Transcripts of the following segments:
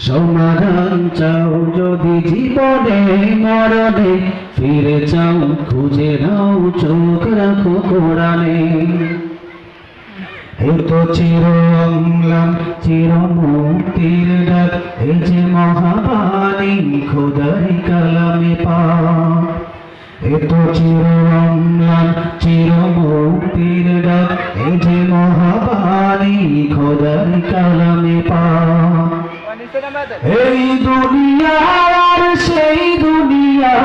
সমাধান চাও যদি জীবনে মরণে, ফিরে চাও খুঁজে নাও চোখ রাখো কোরআনে। এ তো চির অম্লান চির মুক্তির ডাক, এ যে মহাবাণী খোদার কালামে পাক। এ তো চির অম্লান চির মুক্তির ডাক, এ যে মহাবাণী খোদার কালামে পাক। এই দুনিয়া আর সেই দুনিয়া,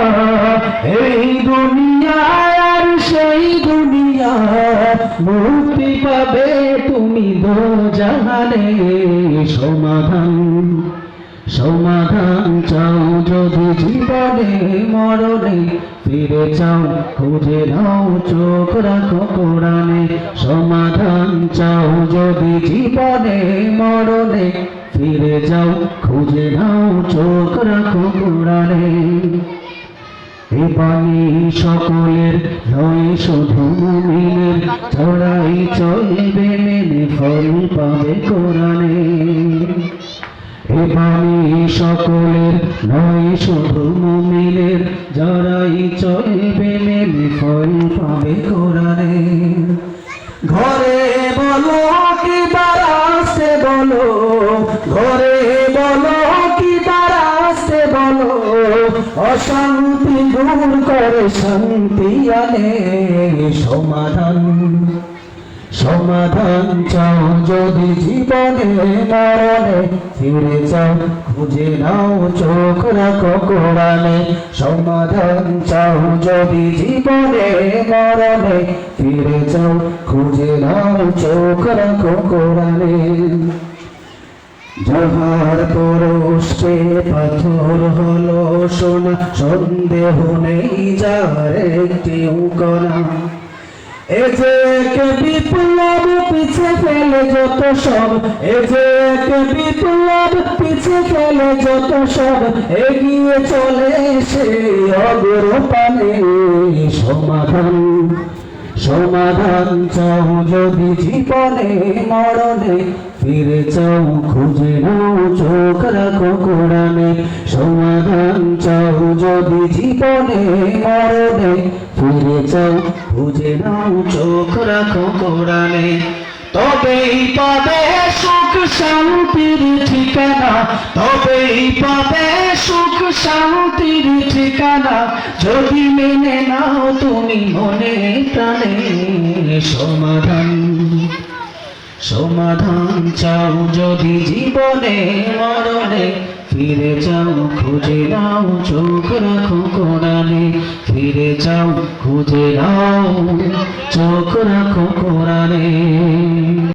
এই দুনিয়া আর সেই দুনিয়া, মুক্তি পাবে তুমি দোজাহানে। সমাধান চাও যদি জীবনে মরণে, ফিরে চাও খুঁজে নাও চোখ রাখো কোরআনে। সমাধান চাও যদি জীবনে মরণে, ফিরে যাও খুঁজে নাও চোখ রাখো কোরআনে। এ বাণী সকলের নয় শুধু মুমিনের, ছড়াই চলবে মেনে ফল পাবে কোরআনে। এ বাণী সকলের নয় শুধু মুমিনের, যারাই চলবে মেনে ফল পাবে কোরআনে। ঘরে বলো কি দাঁড়াতে বলো, ঘরে বলো কি দাঁড়াতে বলো, অশান্তি দূর করে শান্তি আনে। সমাধান চাও যদি জীবনে মরণে, ফিরে যাও খুঁজে নাও চোখ রাখো কোরআনে। সমাধান চাও যদি জীবনে মরণে, ফিরে যাও খুঁজে নাও চোখ রাখো কোরআনে। যাহার পরশে পাথর হলো সোনা, সন্দেহ নেই যার একটিও কণা। এ যে এক বিপ্লব পিছে ফেলে যত সব, এ যে এক বিপ্লব পিছে ফেলে যত সব, এগিয়ে চলে সে অগ্রপানে। সমাধান চাও যদি জীবনে মরণে, ফিরে চাও খুঁজে নাও চোখ রাখো কোরআনে। সমাধান চাও যদি জীবনে মরণে, ফিরে চাও খুঁজে নাও চোখ রাখো কোরআনে। তবেই পাবে সুখ শান্তির ঠিকানা, তবেই পাবে সুখ শান্তির ঠিকানা, যদি মেনে নাও তুমি মনে প্রাণে। সমাধান চাও যদি জীবনে মরণে, ফিরে যাও খুঁজে নাও চোখ রাখো কোরআনে। ফিরে যাও খুঁজে নাও চোখ রাখো